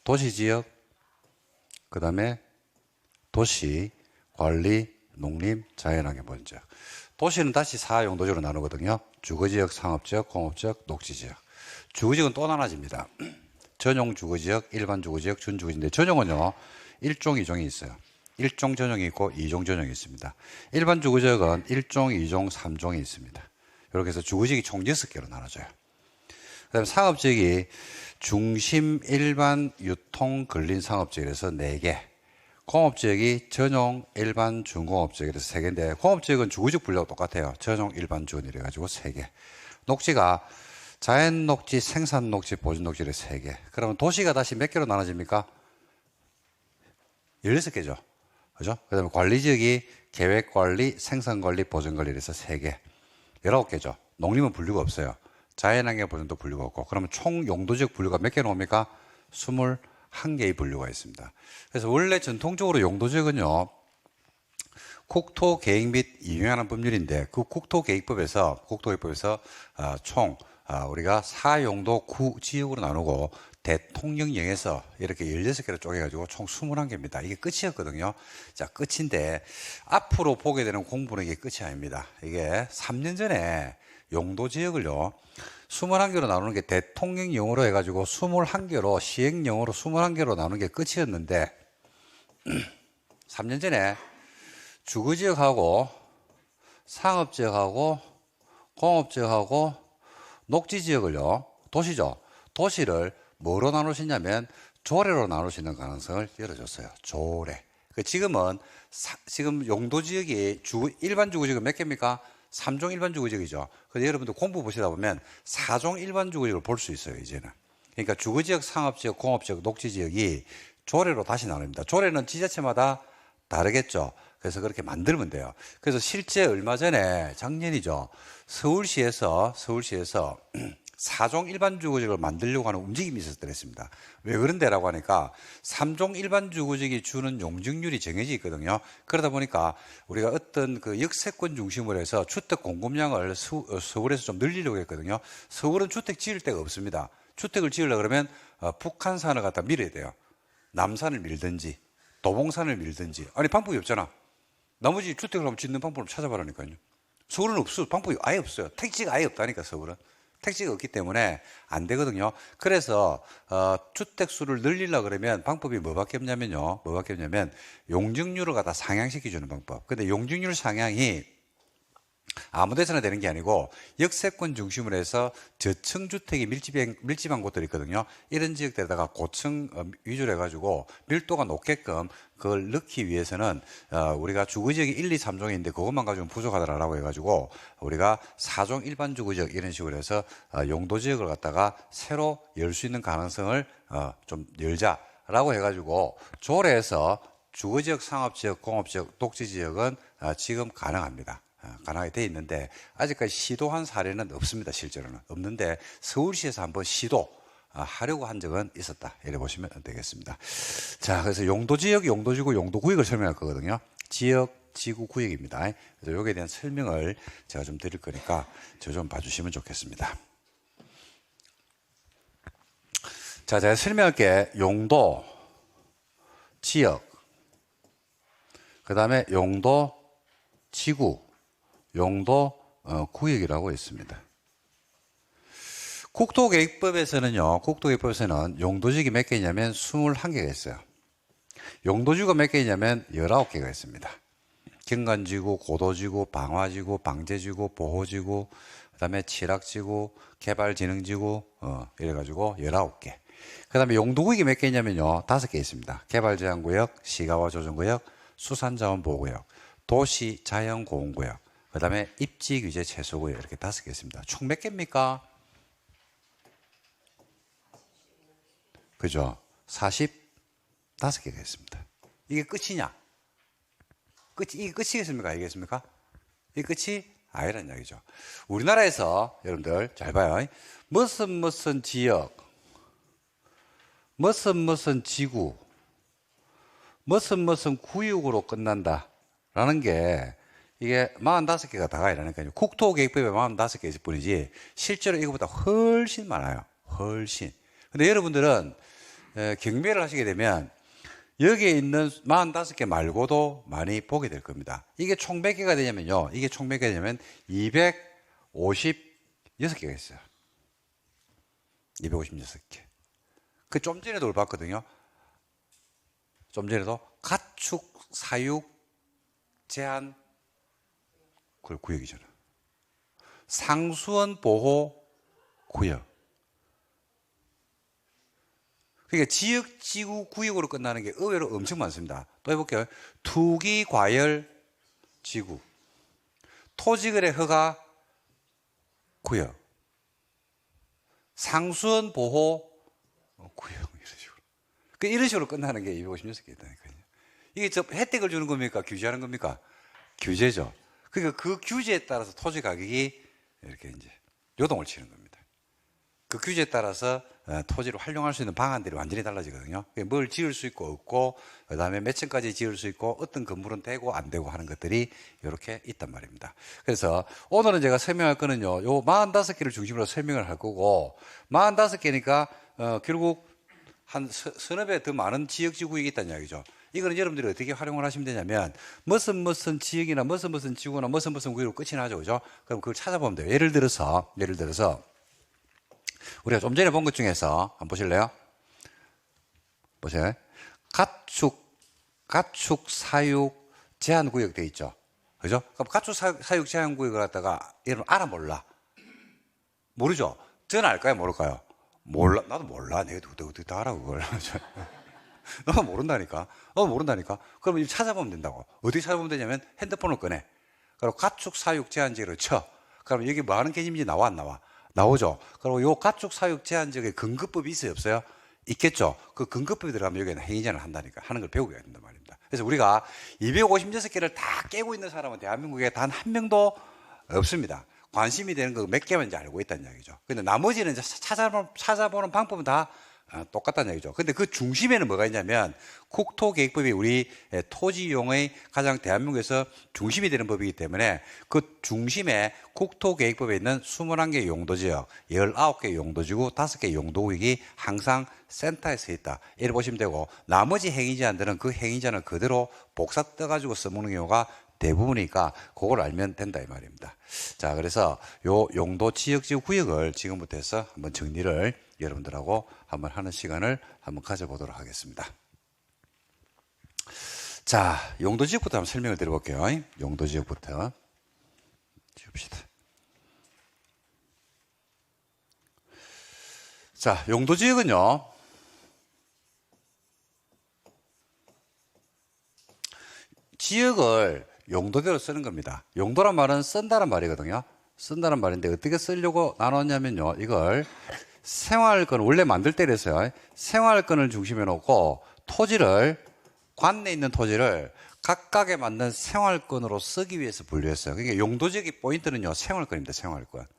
도시지역, 그 다음에 도시, 관리, 농림, 자연환경 보존지역. 도시는 다시 4용도지역으로 나누거든요. 주거지역, 상업지역, 공업지역, 녹지지역. 주거지역은 또 나눠집니다. 전용 주거지역, 일반 주거지역, 준주거지인데 전용은요 1종, 2종이 있어요. 1종 전용이 있고 2종 전용이 있습니다. 일반 주거지역은 1종, 2종, 3종이 있습니다. 이렇게 해서 주거지역이 총 6개로 나눠져요. 그 다음에 상업지역이 중심, 일반, 유통, 근린 상업지역에서 4개, 공업지역이 전용, 일반, 중공업지역에서 3개인데 공업지역은 주거지역 분류하고 똑같아요. 전용, 일반, 준 이래가지고 3개. 녹지가 자연녹지, 생산녹지, 보존녹지를 3개. 그러면 도시가 다시 몇 개로 나눠집니까? 16개죠. 그죠? 그 다음에 관리지역이 계획관리, 생산관리, 보존관리 이래서 3개. 19개죠. 농림은 분류가 없어요. 자연환경 보존도 분류가 없고. 그러면 총 용도지역 분류가 몇 개 나옵니까? 21개의 분류가 있습니다. 그래서 원래 전통적으로 용도지역은요, 국토계획 및 이용하는 법률인데 그 국토계획법에서 총 우리가 4용도 구지역으로 나누고 대통령령에서 이렇게 16개로 쪼개가지고 총 21개입니다. 이게 끝이었거든요. 자, 끝인데 앞으로 보게 되는 공부는 이게 끝이 아닙니다. 이게 3년 전에 용도지역을요 21개로 나누는 게 대통령령으로 해가지고 21개로 시행령으로 21개로 나누는 게 끝이었는데 3년 전에 주거지역하고 상업지역하고 공업지역하고 녹지지역을요 도시죠. 도시를 뭐로 나눌 수 있냐면 조례로 나눌 수 있는 가능성을 열어줬어요. 조례. 지금 용도지역이 일반 주거지역은 몇 개입니까? 3종 일반 주거지역이죠. 그래서 여러분들 공부 보시다 보면 4종 일반 주거지역을 볼 수 있어요, 이제는. 그러니까 주거지역, 상업지역, 공업지역, 녹지지역이 조례로 다시 나눕니다. 조례는 지자체마다 다르겠죠. 그래서 그렇게 만들면 돼요. 그래서 실제 얼마 전에 작년이죠. 서울시에서 4종 일반 주거지역을 만들려고 하는 움직임이 있었더랬습니다. 왜 그런데라고 하니까 3종 일반 주거지역이 주는 용적률이 정해져 있거든요. 그러다 보니까 우리가 어떤 그 역세권 중심으로 해서 주택 공급량을 서울에서 좀 늘리려고 했거든요. 서울은 주택 지을 데가 없습니다. 주택을 지으려고 그러면 북한산을 갖다 밀어야 돼요. 남산을 밀든지 도봉산을 밀든지. 아니 방법이 없잖아. 나머지 주택을 한번 짓는 방법을 찾아봐라니까요. 서울은 없어요. 방법이 아예 없어요. 택지가 아예 없다니까 서울은. 택지가 없기 때문에 안 되거든요. 그래서 주택 수를 늘리려고 그러면 방법이 뭐밖에 없냐면요. 용적률을 갖다 상향시켜주는 방법. 근데 용적률 상향이 아무 데서나 되는 게 아니고 역세권 중심으로 해서 저층 주택이 밀집한 곳들이 있거든요. 이런 지역들에다가 고층 위주로 해가지고 밀도가 높게끔 그걸 넣기 위해서는 우리가 주거지역이 1, 2, 3종이 있는데 그것만 가지고는 부족하다라고 해가지고 우리가 4종 일반 주거지역 이런 식으로 해서 용도지역을 갖다가 새로 열 수 있는 가능성을 좀 열자라고 해가지고 조례에서 주거지역, 상업지역, 공업지역, 녹지지역은 지금 가능합니다. 가능하게 돼 있는데 아직까지 시도한 사례는 없습니다. 실제로는 없는데 서울시에서 한번 시도하려고 한 적은 있었다. 이래 보시면 되겠습니다. 자, 그래서 용도지역, 용도지구, 용도구역을 설명할 거거든요. 지역, 지구, 구역입니다. 그래서 여기에 대한 설명을 제가 좀 드릴 거니까 저 좀 봐주시면 좋겠습니다. 자, 제가 설명할 게 용도, 지역, 그 다음에 용도, 지구, 용도 구역이라고 있습니다. 국토계획법에서는 용도지역이 몇 개냐면 21개가 있어요. 용도지구가 몇 개냐면 19개가 있습니다. 경관지구, 고도지구, 방화지구, 방제지구, 보호지구, 그 다음에 칠학지구, 개발진흥지구, 이래가지고 19개. 그 다음에 용도구역이 몇 개냐면요, 5개 있습니다. 개발제한구역, 시가와 조정구역, 수산자원보호구역, 도시자연보호구역, 그 다음에 입지규제 최소구역 이렇게 5개 있습니다. 총 몇 개입니까? 그죠? 45개가 있습니다. 이게 끝이냐? 이게 끝이겠습니까? 아니겠습니까? 이게 끝이 아니란 이야기죠. 우리나라에서 여러분들 잘 봐요. 무슨 지역, 무슨 지구, 무슨 구역으로 끝난다라는 게 이게 45개가 다가 아니라니까요. 국토계획법에 45개 뿐이지 실제로 이거보다 훨씬 많아요. 훨씬. 근데 여러분들은 경매를 하시게 되면 여기에 있는 45개 말고도 많이 보게 될 겁니다. 이게 총 몇 개가 되냐면요. 이게 총 몇 개가 되냐면 256개가 있어요. 256개. 그 좀 전에도 올 봤거든요. 좀 전에도 가축 사육 제한 구역이잖아요. 상수원 보호 구역. 그러니까 지역지구 구역으로 끝나는 게 의외로 엄청 많습니다. 또 해볼게요. 투기과열 지구, 토지거래 허가 구역, 상수원 보호 구역, 이런 식으로. 이런 식으로 끝나는 게 256개 있다니까요. 이게 혜택을 주는 겁니까? 규제하는 겁니까? 규제죠. 그러니까 그 규제에 따라서 토지 가격이 이렇게 이제 요동을 치는 겁니다. 그 규제에 따라서 토지를 활용할 수 있는 방안들이 완전히 달라지거든요. 뭘 지을 수 있고 없고, 그 다음에 몇 층까지 지을 수 있고, 어떤 건물은 되고 안 되고 하는 것들이 이렇게 있단 말입니다. 그래서 오늘은 제가 설명할 거는요, 요 45개를 중심으로 설명을 할 거고, 45개니까 결국 한 서너 배 더 많은 지역지구가 있다는 이야기죠. 이거는 여러분들이 어떻게 활용을 하시면 되냐면, 무슨 지역이나 무슨 지구나 무슨 구역으로 끝이 나죠. 그죠? 그럼 그걸 찾아보면 돼요. 예를 들어서, 우리가 좀 전에 본 것 중에서, 한번 보실래요? 보세요. 가축 사육 제한 구역 돼 있죠. 그죠? 그럼 가축 사육 제한 구역을 갖다가 여러분 알아 몰라? 모르죠? 저는 알까요? 모를까요? 몰라. 나도 몰라. 내가 어떻게 다 알아, 그걸. 너가 모른다니까. 그러면 찾아보면 된다고. 어떻게 찾아보면 되냐면 핸드폰을 꺼내. 그리고 가축 사육 제한지를 쳐. 그럼 여기 뭐 하는 개념인지 나와, 안 나와? 나오죠. 그리고 요 가축 사육 제한지역에 근거법이 있어요, 없어요? 있겠죠. 그 근거법이 들어가면 여기는 행위제한을 한다니까. 하는 걸 배우게 된단 말입니다. 그래서 우리가 256개를 다 깨고 있는 사람은 대한민국에 단 한 명도 없습니다. 관심이 되는 거 몇 개만 이제 알고 있다는 이야기죠. 근데 나머지는 이제 찾아보는 방법은 다 똑같다는 얘기죠. 근데 그 중심에는 뭐가 있냐면 국토계획법이 우리 토지용의 가장 대한민국에서 중심이 되는 법이기 때문에 그 중심에 국토계획법에 있는 21개 용도지역, 19개 용도지구, 5개 용도구역이 항상 센터에 서 있다. 이렇게 보시면 되고, 나머지 행위제한들은 그 행위제한을 그대로 복사 떠가지고 써먹는 경우가 대부분이니까 그걸 알면 된다 이 말입니다. 자, 그래서 요 용도 지역지구 구역을 지금부터 해서 한번 정리를 여러분들하고 한번 하는 시간을 한번 가져보도록 하겠습니다. 자, 용도 지역부터 한번 설명을 드려볼게요. 용도 지역부터 지읍시다. 자, 용도 지역은요, 지역을 용도대로 쓰는 겁니다. 용도란 말은 쓴다는 말이거든요. 쓴다는 말인데 어떻게 쓰려고 나눴냐면요, 이걸 생활권, 원래 만들 때 그랬어요. 생활권을 중심에 놓고 토지를, 관내에 있는 토지를 각각에 맞는 생활권으로 쓰기 위해서 분류했어요. 그러니까 용도지역의 포인트는요, 생활권입니다.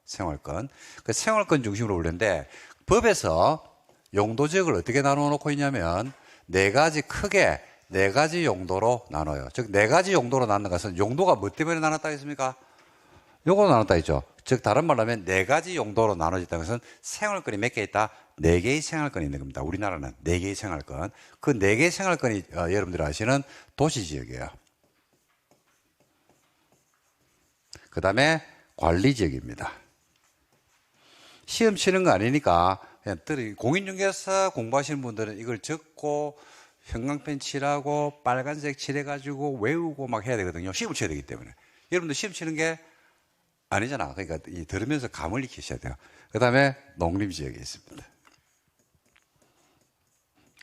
생활권. 그 생활권 중심으로 분류했는데, 법에서 용도지역을 어떻게 나누어 놓고 있냐면, 크게 네 가지 용도로 나눠요. 즉, 네 가지 용도로 나누는 것은 용도가 뭐 때문에 나눴다 했습니까? 요거로 나눴다 했죠. 즉, 다른 말로 하면 네 가지 용도로 나눠졌다는 것은 생활권이 몇 개 있다? 네 개의 생활권이 있는 겁니다. 우리나라는 네 개의 생활권. 그 네 개의 생활권이 여러분들이 아시는 도시지역이에요. 그 다음에 관리지역입니다. 시험 치는 거 아니니까 그냥 공인중개사 공부하시는 분들은 이걸 적고 형광펜 칠하고 빨간색 칠해가지고 외우고 막 해야 되거든요. 시험을 쳐야 되기 때문에. 여러분들 시험 치는 게 아니잖아. 그러니까 들으면서 감을 익히셔야 돼요. 그 다음에 농림지역이 있습니다.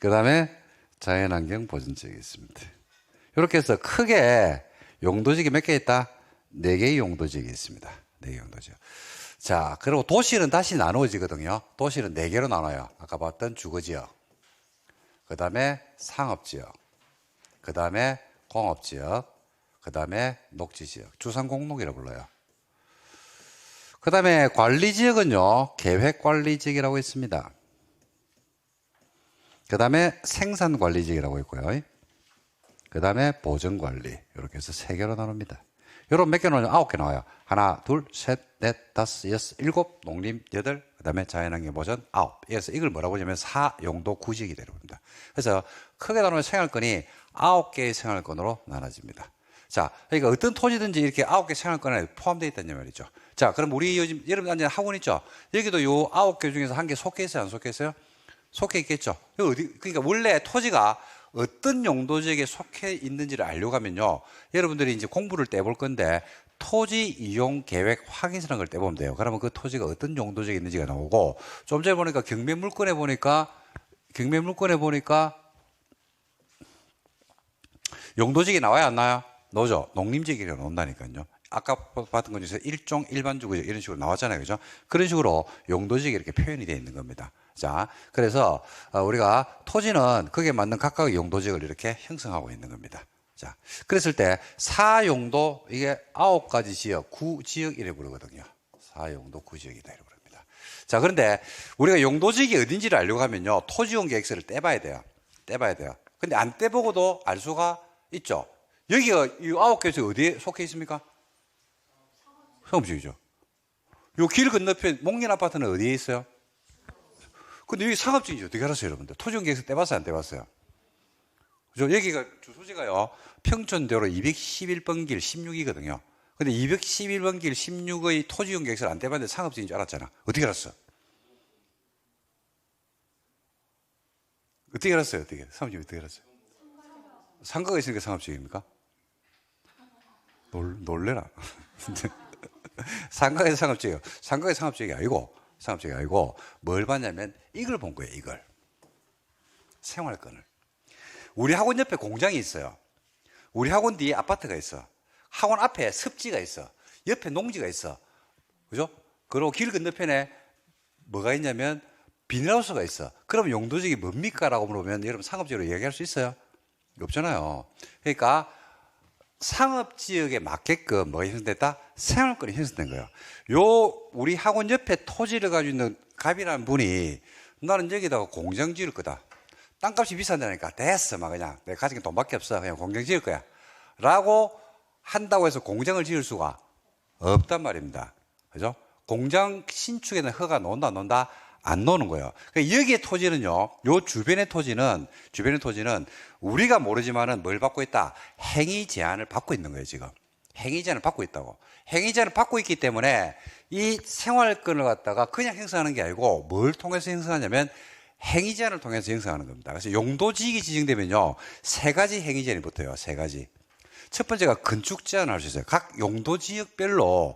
그 다음에 자연환경 보전지역이 있습니다. 이렇게 해서 크게 용도지역이 몇 개 있다? 4개의 용도지역이 있습니다. 4개 용도지역. 자, 그리고 도시는 다시 나누어지거든요. 도시는 4개로 나눠요. 아까 봤던 주거지역, 그 다음에 상업지역, 그 다음에 공업지역, 그 다음에 녹지지역, 주상공록이라고 불러요. 그 다음에 관리지역은요, 계획관리지역이라고 있습니다. 그 다음에 생산관리지역이라고 있고요. 그 다음에 보전관리, 이렇게 해서 3개로 나눕니다. 여러분 몇 개 나와요? 9개 나와요. 하나, 둘, 셋, 넷, 다섯, 여섯, 일곱, 농림, 8, 그다음에 자연환경 보전 9. 그래서 이걸 뭐라고 하냐면 4용도 구지역이 되어버립니다. 그래서 크게 나누면 생활권이 9개의 생활권으로 나눠집니다. 자, 그러니까 어떤 토지든지 이렇게 9개 생활권에 포함되어 있다는 말이죠. 자, 그럼 우리 요즘 여러분 앉은 학원 있죠? 여기도 요 9개 중에서 한 개 속해 있어요, 안 속해 있어요? 속해 있겠죠. 그러니까 원래 토지가 어떤 용도지역에 속해 있는지를 알려고 하면요, 여러분들이 이제 공부를 떼볼 건데 토지 이용 계획 확인서라는 걸 떼보면 돼요. 그러면 그 토지가 어떤 용도지역에 있는지가 나오고, 좀 전에 보니까 경매물건에 보니까 용도지역이 나와야 안 나와요? 나오죠. 농림지역이라고 나온다니까요. 아까 봤던 것 중에서 일종 일반주거지역 이런 식으로 나왔잖아요. 그죠? 그런 식으로 용도지역이 이렇게 표현이 되어 있는 겁니다. 자, 그래서 우리가 토지는 거기에 맞는 각각의 용도지역을 이렇게 형성하고 있는 겁니다. 자, 그랬을 때 4용도, 이게 9가지 지역, 9지역 이래 부르거든요. 4용도 9지역이다 이래 부릅니다. 자, 그런데 우리가 용도지역이 어딘지를 알려고 하면요, 토지용 계획서를 떼봐야 돼요. 근데 안 떼보고도 알 수가 있죠. 여기가 이 9개 중에 어디에 속해 있습니까? 상업지역이죠. 요 길 건너편 목련 아파트는 어디에 있어요? 근데 여기 상업지역이죠. 어떻게 알았어요, 여러분들? 토지용 계획서 떼봤어요, 안 떼봤어요? 그죠? 여기가 주소지가요, 평촌대로 211번 길 16이거든요. 근데 211번 길 16의 토지용 계획서를 안 떼봤는데 상업지역인 줄 알았잖아. 어떻게 알았어? 어떻게 알았어요? 상업지역 어떻게 알았어요? 상가가 있으니까 상업지역입니까? 놀래라. 상가의 상업지역. 상가의 상업지역이 아니고, 뭘 봤냐면, 이걸 본 거예요, 이걸. 생활권을. 우리 학원 옆에 공장이 있어요. 우리 학원 뒤에 아파트가 있어. 학원 앞에 습지가 있어. 옆에 농지가 있어. 그죠? 그리고 길 건너편에 뭐가 있냐면, 비닐하우스가 있어. 그럼 용도지역이 뭡니까? 라고 물어보면, 여러분 상업지역으로 이야기할 수 있어요? 없잖아요. 그러니까, 상업지역에 맞게끔 뭐가 형성됐다? 생활권이 형성된 거예요. 우리 학원 옆에 토지를 가지고 있는 갑이라는 분이, 나는 여기다가 공장 지을 거다. 땅값이 비싼다니까. 됐어. 막 그냥. 내가 가진 게 돈밖에 없어. 그냥 공장 지을 거야. 라고 한다고 해서 공장을 지을 수가 없단 말입니다. 그죠? 공장 신축에는 허가 논다? 안 노는 거예요. 그러니까 여기에 토지는요, 요 주변의 토지는 우리가 모르지만은 뭘 받고 있다? 행위 제한을 받고 있는 거예요, 지금. 행위 제한을 받고 있다고. 행위 제한을 받고 있기 때문에 이 생활권을 갖다가 그냥 형성하는 게 아니고 뭘 통해서 형성하냐면 행위 제한을 통해서 형성하는 겁니다. 그래서 용도지역이 지정되면요, 3가지 행위 제한이 붙어요, 3가지. 첫 번째가 건축 제한을 할 수 있어요. 각 용도지역별로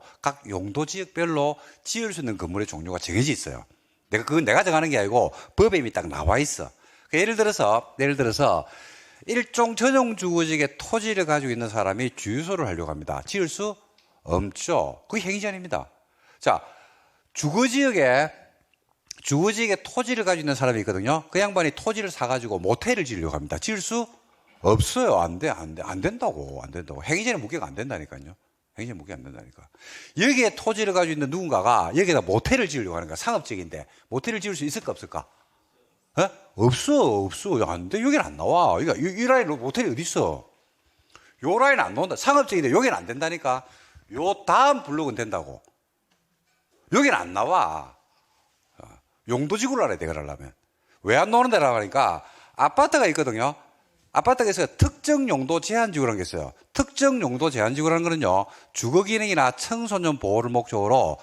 지을 수 있는 건물의 종류가 정해져 있어요. 그건 내가 정하는 게 아니고 법에 이미 딱 나와 있어. 예를 들어서 일종 전용 주거지역에 토지를 가지고 있는 사람이 주유소를 하려고 합니다. 지을 수 없죠. 그게 행위 제한입니다. 자, 주거지역에 토지를 가지고 있는 사람이 있거든요. 그 양반이 토지를 사가지고 모텔을 지으려고 합니다. 지을 수 없어요. 안 된다고. 행위 제한은 무게가 안 된다니까요. 행위 무게 안 된다니까. 여기에 토지를 가지고 있는 누군가가 여기다 모텔을 지으려고 하는 거야. 상업지역인데. 모텔을 지을 수 있을까, 없을까? 없어. 안 돼. 여기는 안 나와. 그러니까 이 라인으로 모텔이 어디 있어? 요 라인 안 나온다. 상업지역인데 여기는 안 된다니까. 요 다음 블록은 된다고. 여기는 안 나와. 용도지구를 알아야 돼, 그러려면. 왜 안 나오는 데라고 하니까 아파트가 있거든요. 아파트가 있어요. 특정 용도 제한지구라는 게 있어요. 특정 용도 제한지구라는 거는요, 주거 기능이나 청소년 보호를 목적으로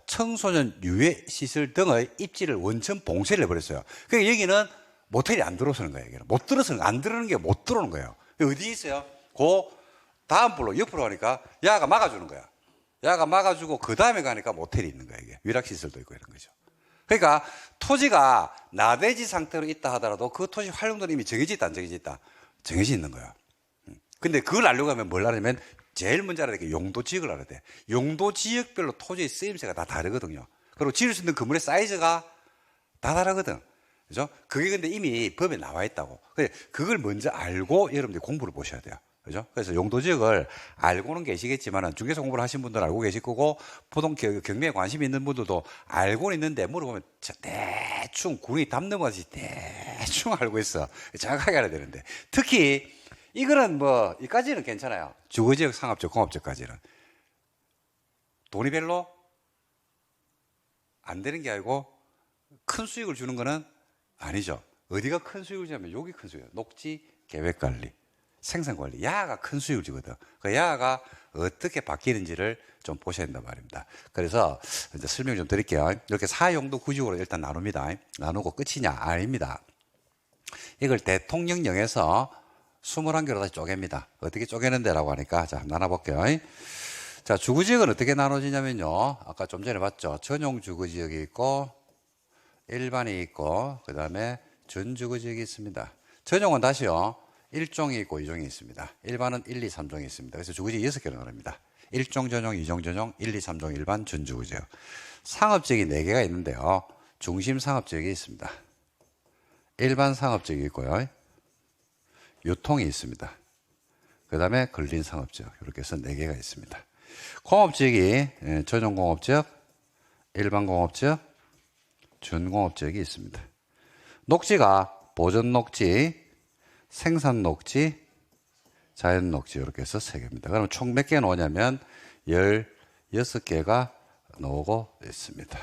청소년 유해 시설 등의 입지를 원천 봉쇄를 해버렸어요. 그러니까 여기는 모텔이 안 들어서는 거예요. 여기는. 안 들어오는 게 못 들어오는 거예요. 어디 있어요? 그 다음 블록 옆으로 가니까 야가 막아주는 거야. 야가 막아주고 그 다음에 가니까 모텔이 있는 거예요. 이게 위락시설도 있고 이런 거죠. 그러니까 토지가 나대지 상태로 있다 하더라도 그 토지 활용도는 이미 정해져 있다, 안 정해져 있다? 정해져 있는 거야. 근데 그걸 알려고 하면 뭘 알아야면 제일 먼저 알아야 돼. 용도지역을 알아야 돼. 용도지역별로 토지의 쓰임새가 다 다르거든요. 그리고 지을 수 있는 건물의 사이즈가 다 다르거든. 그죠? 그게 근데 이미 법에 나와 있다고. 그걸 먼저 알고 여러분들이 공부를 보셔야 돼요. 그죠? 그래서 용도지역을 알고는 계시겠지만 중개사 공부를 하신 분들은 알고 계실 거고 보통 경매에 관심이 있는 분들도 알고는 있는데 물어보면 대충 군이 담는 것이 대충 알고 있어. 정확하게 알아야 되는데 특히 이거는 이까지는 괜찮아요. 주거지역, 상업지역, 공업지역까지는. 돈이 별로 안 되는 게 아니고 큰 수익을 주는 거는 아니죠. 어디가 큰 수익을 주냐면 여기 큰 수익이에요. 녹지 계획관리, 생산관리. 야가 큰 수익을 주거든. 그 야가 어떻게 바뀌는지를 좀 보셔야 된단 말입니다. 그래서 이제 설명 좀 드릴게요. 이렇게 사용도 구직으로 일단 나눕니다. 나누고 끝이냐? 아닙니다. 이걸 대통령령에서 21개로 다시 쪼갭니다. 어떻게 쪼개는데라고 하니까 자, 나눠볼게요. 자, 주거지역은 어떻게 나눠지냐면요. 아까 좀 전에 봤죠. 전용 주거지역이 있고, 일반이 있고, 그 다음에 준주거지역이 있습니다. 전용은 다시요. 1종이 있고 2종이 있습니다. 일반은 1, 2, 3종이 있습니다. 그래서 주거지역 6개로 나눕니다. 1종 전용, 2종 전용, 1, 2, 3종 일반, 준주거지역. 상업지역이 4개가 있는데요. 중심 상업지역이 있습니다. 일반 상업지역이 있고요. 유통이 있습니다. 그 다음에 근린 상업지역. 이렇게 해서 4개가 있습니다. 공업지역이 전용 공업지역, 일반 공업지역, 준공업지역이 있습니다. 녹지가 보존 녹지, 생산 녹지, 자연 녹지 이렇게 해서 3개입니다. 그럼 총 몇 개 나오냐면 16개가 나오고 있습니다.